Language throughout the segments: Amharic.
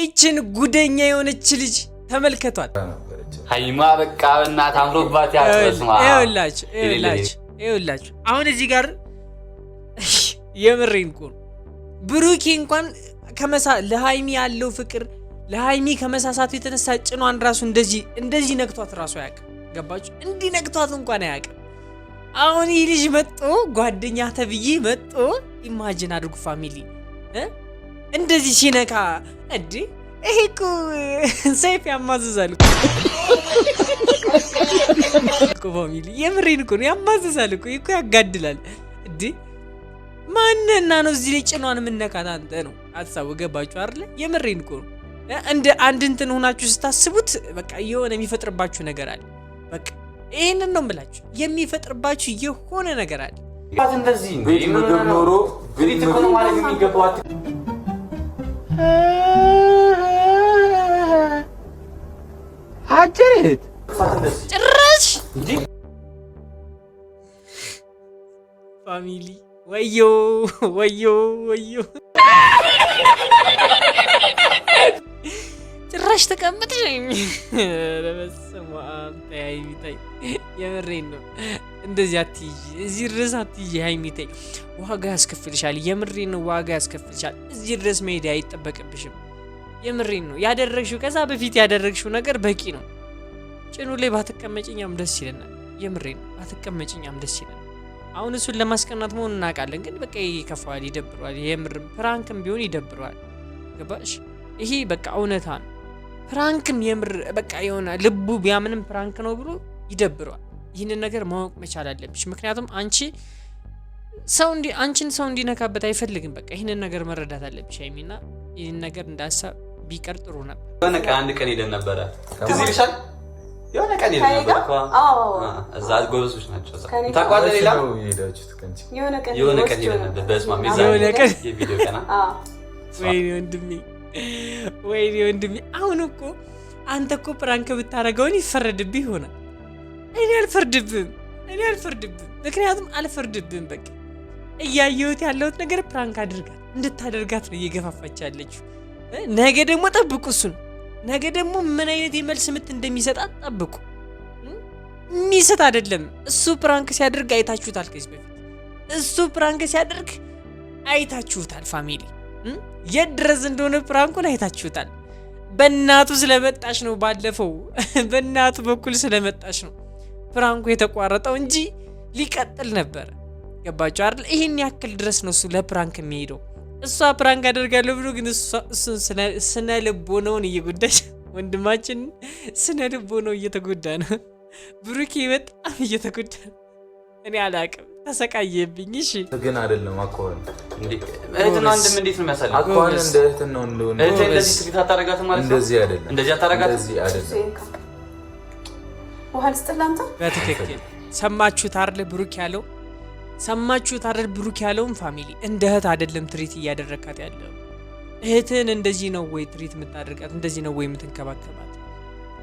እቺን ጉደኛ የሆነች ልጅ ተመልከቷት ሃይማ በቃ በእናትህ አምሮባት ያጥበስማ ይኸውላችሁ አሁን እዚህ ጋር የምሬን እኮ ብሩኬ እንኳን ለሃይሚ ያለው ፍቅር ለሃይሚ ከመሳሳቱ የተነሳ ጭኗን ራሱ እንደዚህ ነክቷት ራሱ አያውቅም ገባችሁ እንዲህ ነክቷት እንኳን አያውቅም አሁን ይህ ልጅ መጥቶ ጓደኛ ተብዬ መጥቶ ኢማጂን አድርጉ ፋሚሊ እንደዚህ ሲነካ እንዴ ይሄ እኮ ሰይፍ ያማዝዛል እኮ ፋሚሊ የምሬን እኮ ያማዝዛል እኮ ያጋድላል እንዴ ማንና ነው እዚህ ላይ ጭኗን ምንነካት አንተ ነው አትሳው ገባችሁ አይደል የምሬን እኮ እንደ አንድ እንትን ሆናችሁ ስታስቡት በቃ የሆነ የሚፈጥርባችሁ ነገር አለ በቃ ይሄንን ነው የምላችሁ የሚፈጥርባችሁ የሆነ ነገር አለ እንደዚህ ነው ኖሮ ግሪት እኮ ነው ማለት የሚገባው አጀት ጭራሽ ፋሚሊ ወዮ ጭራሽ ተቀምጥሽ ለበሰማም ታይሚታይ የምሬን ነው እንደዚህ አትይጂ እዚህ ድረስ አትይጂ ሃይሚታይ ዋጋ ያስከፍልሻል የምሬን ነው ዋጋ ያስከፍልሻል እዚህ ድረስ መሄድ አይጠበቅብሽም የምሬን ነው ያደረግሽው ከዛ በፊት ያደረግሽው ነገር በቂ ነው ጭኑ ላይ ባትቀመጪኛም ደስ ይለናል የምሬን ነው ባትቀመጪኛም ደስ ይለናል አሁን እሱን ለማስቀናት መሆኑን እናውቃለን ግን በቃ ይከፋዋል ይደብረዋል የምርም ፕራንክም ቢሆን ይደብረዋል ገባሽ ይሄ በቃ እውነታ ነው ፕራንክም የምር በቃ የሆነ ልቡ ቢያምንም ፕራንክ ነው ብሎ ይደብረዋል ይህንን ነገር ማወቅ መቻል አለብሽ ምክንያቱም አንቺን ሰው እንዲነካበት አይፈልግም በቃ ይህንን ነገር መረዳት አለብሽ ሃይሚና ይህን ነገር እንዳሳብ ቢቀር ጥሩ ነበር የሆነ ቀን አንድ ቀን ሄደን ነበረ ትዝ ይልሻል የሆነ ቀን ሄደን ነበር እኮ እዛ ጎበዞች ናቸው እዛ ታቋለ ሌላ የሆነ ቀን ሄደን ነበር በስማ የሆነ ቀን የቪዲዮ ቀና ወይኔ ወንድሜ አሁን እኮ አንተ እኮ ፕራንክ ብታረገውን ይፈረድብህ ይሆናል እኔ አልፈርድብህም ምክንያቱም አልፈርድብህም በቃ እያየሁት ያለሁት ነገር ፕራንክ አድርጋት እንድታደርጋት ነው እየገፋፋች ያለችው ነገ ደግሞ ጠብቁ እሱን ነገ ደግሞ ምን አይነት የመልስ ምት እንደሚሰጣት ጠብቁ ሚስት አይደለም እሱ ፕራንክ ሲያደርግ አይታችሁታል ከዚህ በፊት እሱ ፕራንክ ሲያደርግ አይታችሁታል ፋሚሊ የድረስ እንደሆነ ፕራንኩን አይታችሁታል በእናቱ ስለመጣሽ ነው ባለፈው በእናቱ በኩል ስለመጣሽ ነው ፕራንኩ የተቋረጠው እንጂ ሊቀጥል ነበር ገባችሁ አይደል ይሄን ያክል ድረስ ነው እሱ ለፕራንክ የሚሄደው እሷ ፕራንክ አደርጋለሁ ብሎ ግን እሱ ስነ ልቦናውን እየጎዳች ወንድማችን ስነ ልቦናው እየተጎዳ ነው ብሩኬ በጣም እየተጎዳ ነው እኔ አላቅም ተሰቃየብኝ እሺ ግን አይደለም አቆን እንዴ እህትና ወንድም እንዴት ነው የሚያሳልፈው አቆን እንደ እህትና ወንድም እንደዚህ ትግታ ታረጋት ማለት ነው እንደዚህ አይደለም እንደዚህ አታረጋት እንደዚህ አይደለም ወሃል ስጥላንታ በትክክል ሰማችሁት አይደል ብሩክ ያለውን ፋሚሊ እንደ እህት አይደለም ትሪት እያደረካት ያለው እህትን እንደዚህ ነው ወይ ትሪት የምታደርጋት እንደዚህ ነው ወይ የምትንከባከባት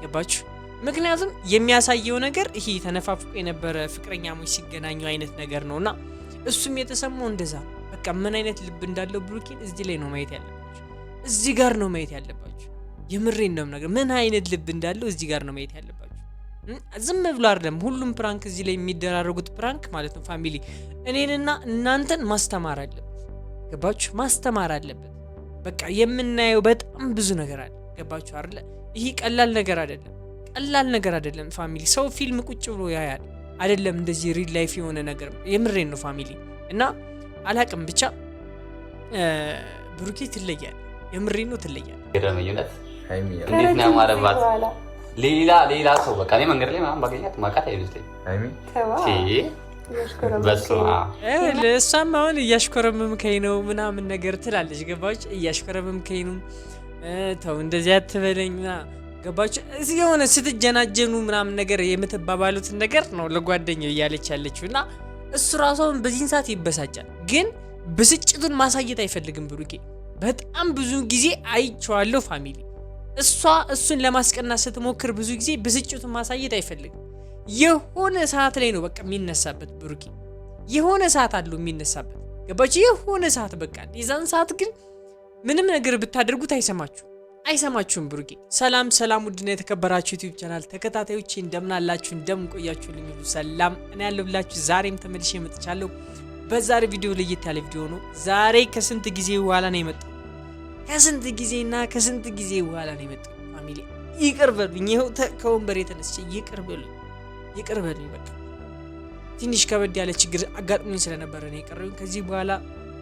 ገባችሁ ምክንያቱም የሚያሳየው ነገር ይሄ ተነፋፍቆ የነበረ ፍቅረኛሞች ሲገናኙ አይነት ነገር ነውና እሱም የተሰማው እንደዛ በቃ ምን አይነት ልብ እንዳለው ብሩኬን እዚህ ላይ ነው ማየት ያለባችሁ እዚህ ጋር ነው ማየት ያለባችሁ የምሬን ነው ነገር ምን አይነት ልብ እንዳለው እዚህ ጋር ነው ማየት ያለባችሁ ዝም ብሎ አይደለም ሁሉም ፕራንክ እዚህ ላይ የሚደራረጉት ፕራንክ ማለት ነው ፋሚሊ እኔንና እናንተን ማስተማር አለበት ገባችሁ ማስተማር አለበት በቃ የምናየው በጣም ብዙ ነገር አለ ገባችሁ አይደል ይሄ ቀላል ነገር አይደለም ፋሚሊ ሰው ፊልም ቁጭ ብሎ ያያል አይደለም እንደዚህ ሪል ላይፍ የሆነ ነገር የምሬን ነው ፋሚሊ እና አላቅም ብቻ ብሩኬ ትለያል የምሬን ነው ትለያል ገረመኝነት ሃይሚ እንዴት ነው ማረባት ሌላ ሰው በቃ እኔ መንገድ ላይ ምናምን ባገኛት ማቃት አይመስለኝም ሃይሚ እሷም አሁን እያሽኮረመምከኝ ነው ምናምን ነገር ትላለች ገባች እያሽኮረመምከኝ ነው ተው እንደዚህ አትበለኝ ገባችሁ እዚህ የሆነ ስትጀናጀኑ ምናምን ነገር የምትባባሉትን ነገር ነው ለጓደኛው እያለች ያለችውና እሱ ራሱን በዚህን ሰዓት ይበሳጫል ግን ብስጭቱን ማሳየት አይፈልግም ብሩኬ በጣም ብዙ ጊዜ አይቼዋለሁ ፋሚሊ እሱን ለማስቀናት ስትሞክር ብዙ ጊዜ ብስጭቱን ማሳየት አይፈልግም የሆነ ሰዓት ላይ ነው በቃ የሚነሳበት ብሩኬ የሆነ ሰዓት አለው የሚነሳበት ገባችሁ የሆነ ሰዓት በቃ የዛን ሰዓት ግን ምንም ነገር ብታደርጉት አይሰማችሁ አይሰማችሁም ብሩኬ። ሰላም ውድና የተከበራችሁ ዩቲዩብ ቻናል ተከታታዮቼ እንደምን አላችሁ እንደምን ቆያችሁልኝ? ሁሉ ሰላም እኔ ያለሁላችሁ ዛሬም ተመልሼ መጥቻለሁ። በዛሬ ቪዲዮ ለየት ያለ ቪዲዮ ነው። ዛሬ ከስንት ጊዜ በኋላ ነው የመጣው። ከስንት ጊዜ በኋላ ነው የመጣው። ፋሚሊ ይቅር በሉኝ። ይኸው ከወንበሬ ተነስቼ ይቅር በሉኝ። በቃ ትንሽ ከበድ ያለ ችግር አጋጥሞኝ ስለነበረ ነው የቀረሁኝ። ከዚህ በኋላ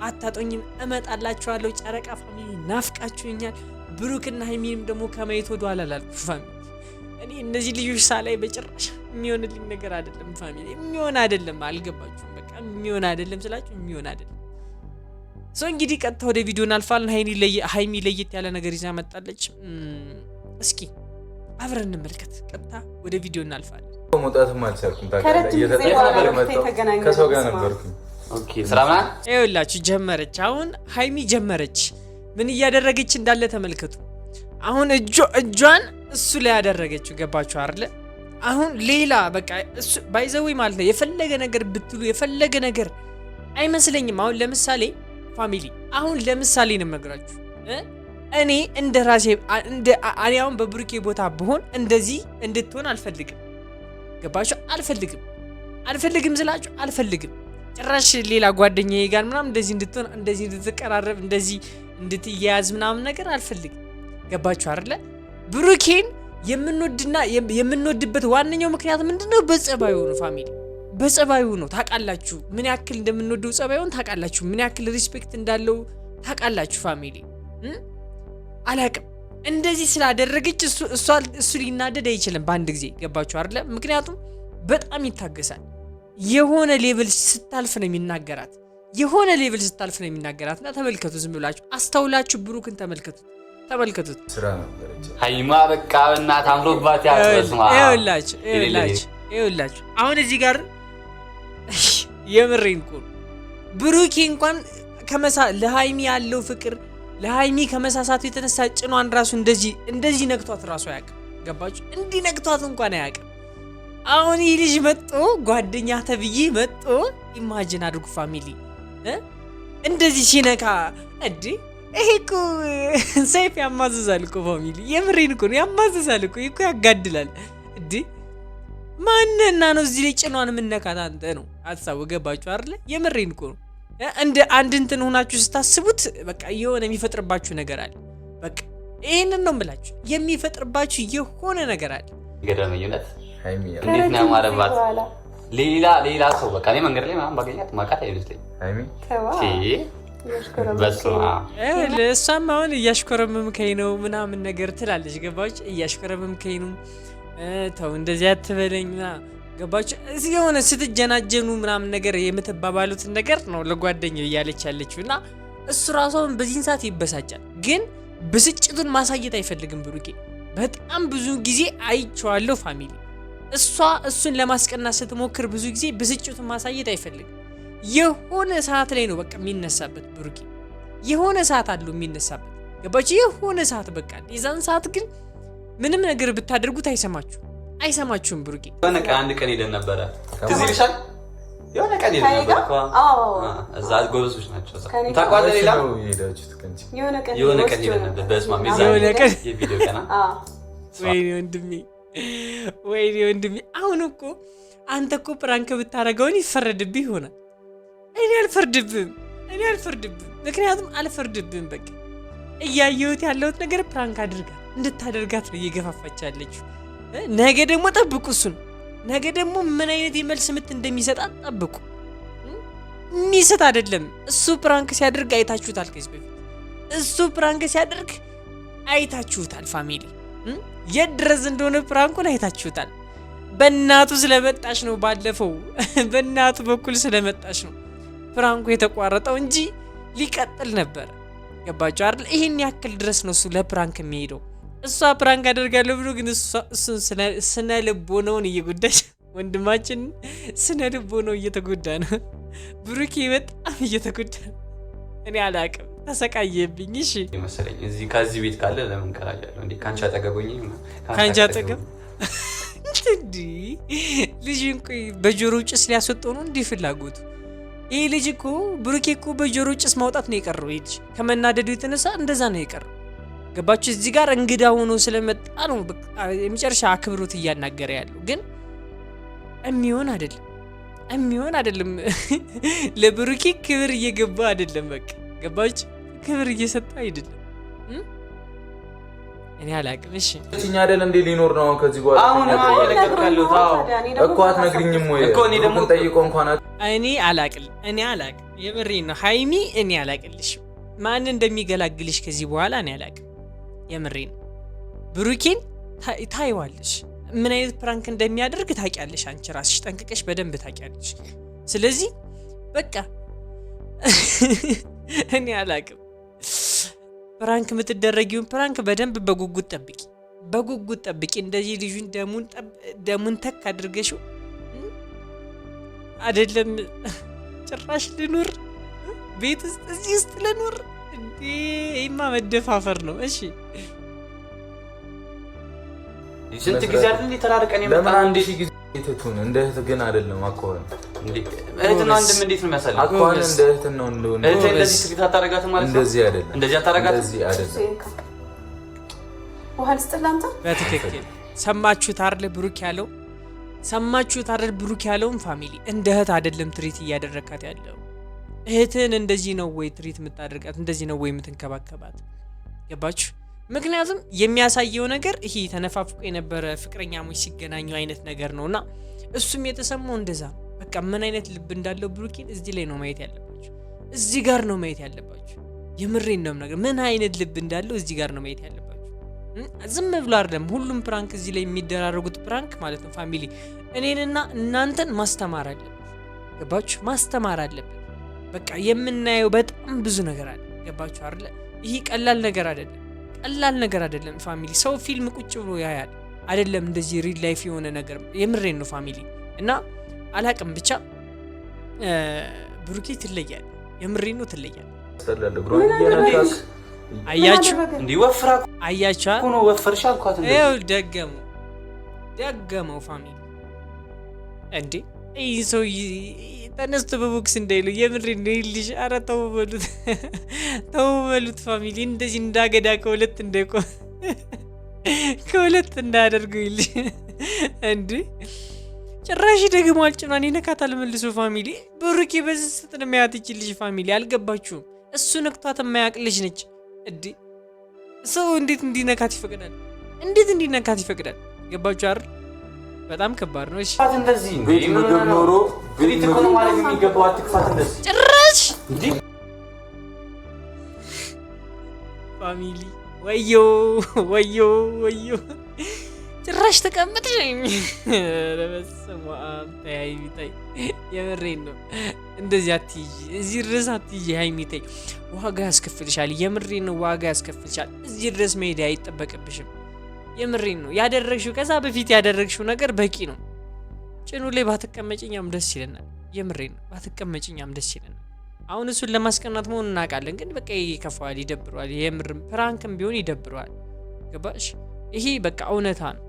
አታጦኝም፣ እመጣላችኋለሁ። ጨረቃ ፋሚሊ ናፍቃችሁኛል። ብሩክና ሀይሚንም ደግሞ ከማየት ወደ ኋላ አላልኩ ፋሚሊ። እኔ እነዚህ ልጆች ሳላይ በጭራሽ የሚሆንልኝ ነገር አይደለም ፋሚሊ። የሚሆን አይደለም፣ አልገባችሁም? በቃ የሚሆን አይደለም ስላችሁ የሚሆን አይደለም። ሰው እንግዲህ ቀጥታ ወደ ቪዲዮ እናልፋለን። ሀይሚ ለየት ያለ ነገር ይዛ መጣለች። እስኪ አብረን እንመልከት። ቀጥታ ወደ ቪዲዮ እናልፋለን። መውጣትም አልቻልኩም ታውቃለህ። ከሰው ጋር ነበርኩኝ። ኦኬ ስራ ምናምን ይኸውላችሁ ጀመረች። አሁን ሀይሚ ጀመረች። ምን እያደረገች እንዳለ ተመልከቱ። አሁን እጇን እሱ ላይ ያደረገችው ገባችሁ አይደለ? አሁን ሌላ በቃ እሱ ባይዘው ማለት ነው። የፈለገ ነገር ብትሉ የፈለገ ነገር አይመስለኝም። አሁን ለምሳሌ ፋሚሊ ነው የምነግራችሁ። እኔ እንደ ራሴ እኔ አሁን በብሩኬ ቦታ ብሆን እንደዚህ እንድትሆን አልፈልግም። ገባችሁ? አልፈልግም ስላችሁ አልፈልግም። ጭራሽ ሌላ ጓደኛዬ ጋር ምናምን እንደዚህ እንድትሆን እንደዚህ እንድትቀራረብ እንደዚህ እንድትያያዝ ምናምን ነገር አልፈልግም። ገባችሁ አይደለ? ብሩኬን የምንወድበት ዋነኛው ምክንያት ምንድነው? በጸባዩ ነው ፋሚሊ፣ በጸባዩ ነው። ታውቃላችሁ ምን ያክል እንደምንወደው ጸባዩን ታውቃላችሁ። ምን ያክል ሪስፔክት እንዳለው ታውቃላችሁ ፋሚሊ። አላቅም እንደዚህ ስላደረገች እሱ ሊናደድ አይችልም በአንድ ጊዜ። ገባችሁ አይደለ? ምክንያቱም በጣም ይታገሳል። የሆነ ሌቭል ስታልፍ ነው የሚናገራት። እና ተመልከቱ፣ ዝም ብላችሁ አስተውላችሁ ብሩክን ተመልከቱት። ስራ ነበረች ሀይማ በቃ በእናትህ አምሮባት ያስመስማ። ይኸውላችሁ አሁን እዚህ ጋር የምሬን እኮ ብሩኬ እንኳን ለሀይሚ ያለው ፍቅር ለሀይሚ ከመሳሳቱ የተነሳ ጭኗን ራሱ እንደዚህ ነክቷት ራሱ አያውቅም። ገባችሁ? እንዲህ ነክቷት እንኳን አያውቅም። አሁን ይህ ልጅ መጥቶ ጓደኛ ተብዬ መጥቶ ኢማጂን አድርጉ ፋሚሊ እንደዚህ ሲነካ እንዴ! ይሄ እኮ ሰይፍ ያማዝዛል እኮ ፋሚሊ። የምሬን እኮ ነው፣ ያማዝዛል እኮ ያጋድላል እንዴ! ማንና ነው እዚህ ላይ ጭኗን የምነካት? አንተ ነው ሀሳቡ። ገባችሁ አይደለ? የምሬን እኮ ነው። እንደ አንድ እንትን ሆናችሁ ስታስቡት በቃ የሆነ የሚፈጥርባችሁ ነገር አለ። በቃ ይሄንን ነው የምላችሁ፣ የሚፈጥርባችሁ የሆነ ነገር አለ። ገደመኝነት እንዴት ነው ያማረባት? ሌላ ሰው በቃ እኔ መንገድ ላይ ምናምን ባገኛት ማቃት አይመስለኝም። እሷም አሁን እያሽኮረመምከኝ ነው ምናምን ነገር ትላለች። ገባች? እያሽኮረመምከኝ ነው ተው እንደዚህ አትበለኝ ገባች? እዚህ የሆነ ስትጀናጀኑ ምናምን ነገር የምትባባሉትን ነገር ነው ለጓደኛው እያለች ያለችው እና እሱ ራሷን በዚህን ሰዓት ይበሳጫል። ግን ብስጭቱን ማሳየት አይፈልግም ብሩኬ። በጣም ብዙ ጊዜ አይቼዋለሁ ፋሚሊ። እሱን ለማስቀናት ስትሞክር ብዙ ጊዜ ብስጭቱን ማሳየት አይፈልግም። የሆነ ሰዓት ላይ ነው በቃ የሚነሳበት ብሩኬ። የሆነ ሰዓት አለው የሚነሳበት። ገባችሁ? የሆነ ሰዓት በቃ የዛን ሰዓት ግን ምንም ነገር ብታደርጉት አይሰማችሁም ብሩኬ። የሆነ ቀን አንድ ቀን ሄደን ነበረ፣ ትዝ ይልሻል? የሆነ ቀን ሄደን ነበር እኮ እዛ ጎበዞች ናቸው። ታውቃለህ? ሌላ የሆነ ቀን ሄደን ነበር። በስመ አብ የሆነ ቀን የቪዲዮ ቀን ወይኔ ወንድሜ አሁን እኮ አንተ እኮ ፕራንክ ብታረገውን ይፈረድብህ ይሆናል። እኔ አልፈርድብህም። ምክንያቱም አልፈርድብህም። በቃ እያየሁት ያለሁት ነገር ፕራንክ እንድታደርጋት ነው እየገፋፋች ያለችው። ነገ ደግሞ ጠብቁ እሱን። ነገ ደግሞ ምን አይነት የመልስ ምት እንደሚሰጣት ጠብቁ። የሚስት አይደለም እሱ ፕራንክ ሲያደርግ አይታችሁታል። ከዚህ በፊት እሱ ፕራንክ ሲያደርግ አይታችሁታል ፋሚሊ። የት ድረስ እንደሆነ ፕራንኩን አይታችሁታል። በእናቱ ስለመጣች ነው፣ ባለፈው በእናቱ በኩል ስለመጣች ነው ፕራንኩ የተቋረጠው እንጂ ሊቀጥል ነበር። ገባችሁ አይደል? ይሄን ያክል ድረስ ነው እሱ ለፕራንክ የሚሄደው። እሷ ፕራንክ አደርጋለሁ ብሎ ግን እሱን ስነ ልቦናውን እየጎዳች፣ ወንድማችን ስነ ልቦናው እየተጎዳ ነው። ብሩኬ በጣም እየተጎዳ ነው። እኔ አላቅም፣ ተሰቃየብኝ። እሺ መሰለኝ እዚህ ከዚህ ቤት ካለ ለምን ቀራጃለሁ እንዴ? ካንቺ አጠገቦኝ ካንቺ አጠገብ እንዴ? ልጅን ቆይ በጆሮ ጭስ ሊያስወጣው ነው እንዴ ፍላጎቱ? ይሄ ልጅ እኮ ብሩኬ እኮ በጆሮ ጭስ ማውጣት ነው የቀረው። ይሄ ልጅ ከመናደዱ የተነሳ እንደዛ ነው የቀረው። ገባችሁ? እዚህ ጋር እንግዳ ሆኖ ስለመጣ ነው በቃ የመጨረሻ አክብሮት እያናገረ ያለው። ግን የሚሆን አይደለም ለብሩኬ ክብር እየገባ አይደለም። በቃ ገባችሁ? ክብር እየሰጠ አይደለም። እኔ አላቅም። እሺ እኛ አይደል እንዴ ሊኖር ነው ከዚህ በኋላ አሁን ያለቀቀለው ታው እኮ አትነግሪኝም ወይ እኮ እኔ ደግሞ ጠይቆ እንኳን እኔ አላቅም የምሬን ነው ሃይሚ። እኔ አላቅልሽ ማን እንደሚገላግልሽ ከዚህ በኋላ እኔ አላቅም። የምሬን ብሩኬን ታይዋለሽ፣ ምን አይነት ፕራንክ እንደሚያደርግ ታውቂያለሽ። አንቺ ራስሽ ጠንቅቀሽ በደንብ ታውቂያለሽ። ስለዚህ በቃ እኔ አላቅም። ፕራንክ የምትደረጊውን ፕራንክ በደንብ በጉጉት ጠብቂ። እንደዚህ ልጁን ደሙን ተክ አድርገሽው አይደለም ጭራሽ ልኑር ቤት ውስጥ እዚህ ውስጥ ልኑር እንዴ? ይሄማ መደፋፈር ነው። እሺ ስንት ጊዜ አይደል ተራርቀን የመጣ ለምን አንድ ሺህ ጊዜ እህቱን እንደ እህት ግን አይደለም አቆን እህትና ወንድም እንዴት ነው የሚያሳልፍ? አቆን እንደ እህት ነው እንደሆነ እህት እንደዚህ ትሪት አታረጋትም ማለት ነው። እንደዚህ አይደለም፣ እንደዚህ አታረጋትም። እንደዚህ አይደለም። ውሃ ልስጥላንተ በትክክል ሰማችሁት አይደል? ብሩክ ያለውን ፋሚሊ እንደ እህት አይደለም ትሪት እያደረካት ያለው። እህትን እንደዚህ ነው ወይ ትሪት የምታደርጋት? እንደዚህ ነው ወይ የምትንከባከባት? ገባችሁ? ምክንያቱም የሚያሳየው ነገር ይሄ ተነፋፍቆ የነበረ ፍቅረኛሞች ሲገናኙ አይነት ነገር ነውና እሱም የተሰማው እንደዛ ነው። በቃ ምን አይነት ልብ እንዳለው ብሩኬን እዚህ ላይ ነው ማየት ያለባችሁ። እዚህ ጋር ነው ማየት ያለባችሁ። የምሬን ነው ነገር ምን አይነት ልብ እንዳለው እዚህ ጋር ነው ማየት ያለባችሁ። ዝም ብሎ አይደለም ሁሉም ፕራንክ እዚህ ላይ የሚደራረጉት ፕራንክ ማለት ነው። ፋሚሊ እኔንና እናንተን ማስተማር አለበት። ገባችሁ? ማስተማር አለበት። በቃ የምናየው በጣም ብዙ ነገር አለ። ገባችሁ አይደለ? ይሄ ቀላል ነገር አይደለም ፋሚሊ። ሰው ፊልም ቁጭ ብሎ ያያል አይደለም እንደዚህ ሪል ላይፍ የሆነ ነገር። የምሬን ነው ፋሚሊ። እና አላቅም ብቻ ብሩኬ ትለያል። የምሬን ነው ትለያል። አያችሁ እንዴ ወፍራ አያችሁ እኮ ነው ወፈርሻ አልኳት። እንዴ ይኸው ደገመው ፋሚሊ። እንዴ ይህ ሰው ተነስቶ በቦክስ እንዳይሉ የምሬን ነው ይልሽ። ኧረ ተው በሉት ፋሚሊ። እንደዚህ እንዳገዳ ከሁለት እንዳያደርገው ይልሽ። እንዴ ጭራሽ ደግሞ አልጭኗን ይነካታል መልሶ ፋሚሊ። ብሩኬ በዚህ ስትነ ማያት ይችልሽ ፋሚሊ። አልገባችሁም? እሱ ነክቷት የማያውቅ ልጅ ነች። እንዴ ሰው እንዴት እንዲነካት ይፈቅዳል? ገባችሁ አይደል? በጣም ከባድ ነው። እሺ እንደዚህ ምን ኖሮ ግሪት እኮ ነው ማለት የሚገባው። አትክፋት እንደዚህ ጭራሽ እንዴ ፋሚሊ። ወዮ ጭራሽ ተቀምጥሽኝ። ረበሰማ ታይሚታይ የምሬን ነው። እንደዚህ አትይጂ፣ እዚህ ድረስ አትይጂ ሃይሚታይ። ዋጋ ያስከፍልሻል። የምሬን ነው፣ ዋጋ ያስከፍልሻል። እዚህ ድረስ መሄድ አይጠበቅብሽም። የምሬን ነው። ያደረግሽው ከዛ በፊት ያደረግሽው ነገር በቂ ነው። ጭኑ ላይ ባትቀመጭኛም ደስ ይለናል። የምሬን ነው። ባትቀመጭኛም ደስ ይለናል። አሁን እሱን ለማስቀናት መሆኑን እናውቃለን፣ ግን በቃ ይከፋዋል፣ ይደብረዋል። የምር ፕራንክም ቢሆን ይደብረዋል። ገባሽ? ይሄ በቃ እውነታ ነው።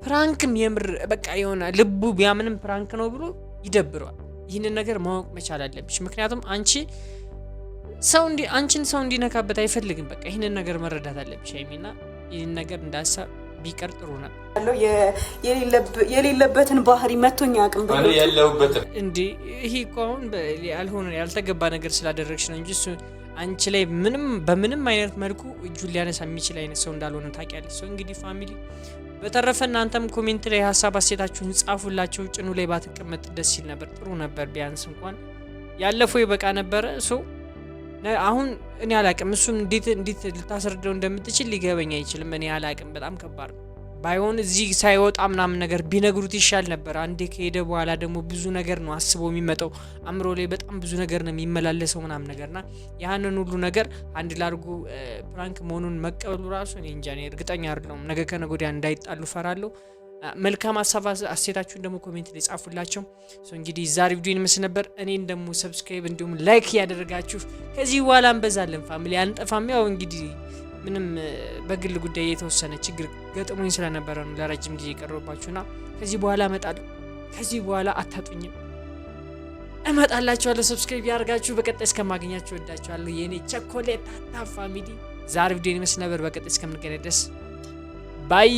ፕራንክም የምር በቃ የሆነ ልቡ ቢያምንም ፕራንክ ነው ብሎ ይደብረዋል። ይህንን ነገር ማወቅ መቻል አለብሽ። ምክንያቱም አንቺን ሰው እንዲነካበት አይፈልግም። በቃ ይህንን ነገር መረዳት አለብሽ ሀይሚና ይህን ነገር እንዳሳብ ቢቀር ጥሩ ነው። የሌለበትን ባህሪ መቶኛ አቅም እኔ ያለሁበት እንዴ ይሄ እኮ አሁን ያልተገባ ነገር ስላደረግሽ ነው እንጂ እሱ አንቺ ላይ በምንም አይነት መልኩ እጁን ሊያነሳ የሚችል አይነት ሰው እንዳልሆነ ታውቂያለሽ። ሰው እንግዲህ ፋሚሊ በተረፈ እናንተም ኮሜንት ላይ ሀሳብ አስተያየታችሁን ጻፉላቸው። ጭኑ ላይ ባትቀመጥ ደስ ይል ነበር፣ ጥሩ ነበር። ቢያንስ እንኳን ያለፈው ይበቃ ነበረ። ሰው አሁን እኔ አላቅም እሱም እንዴት ልታስረዳው እንደምትችል ሊገበኝ አይችልም። እኔ አላቅም፣ በጣም ከባድ ነው። ባይሆን እዚህ ሳይወጣ ምናምን ነገር ቢነግሩት ይሻል ነበር። አንዴ ከሄደ በኋላ ደግሞ ብዙ ነገር ነው አስበው የሚመጣው። አእምሮ ላይ በጣም ብዙ ነገር ነው የሚመላለሰው ምናምን ነገርና ያንን ሁሉ ነገር አንድ ላርጉ ፕራንክ መሆኑን መቀበሉ ራሱ እኔ እንጃ፣ እኔ እርግጠኛ አይደለሁም። ነገ ከነገ ወዲያ እንዳይጣሉ ፈራለሁ። መልካም ሀሳብ አስተያየታችሁን ደግሞ ኮሜንት ላይ ጻፉላቸው። እንግዲህ ዛሬ ቪዲዮ ይመስል ነበር። እኔን ደግሞ ሰብስክራይብ እንዲሁም ላይክ ያደረጋችሁ ከዚህ በኋላ እንበዛለን ፋሚሊ አንጠፋም። ያው እንግዲህ ምንም በግል ጉዳይ የተወሰነ ችግር ገጥሞኝ ስለነበረ ነው ለረጅም ጊዜ የቀረባችሁና ከዚህ በኋላ እመጣለሁ። ከዚህ በኋላ አታጡኝም፣ እመጣላችኋለሁ። ሰብስክራይብ ያደርጋችሁ በቀጣይ እስከማገኛችሁ ወዳችኋለሁ። የኔ ቸኮሌት ፋሚሊ ዛሬ ቪዲዮ ይመስል ነበር። በቀጣይ እስከምንገናኝ ድረስ ባይ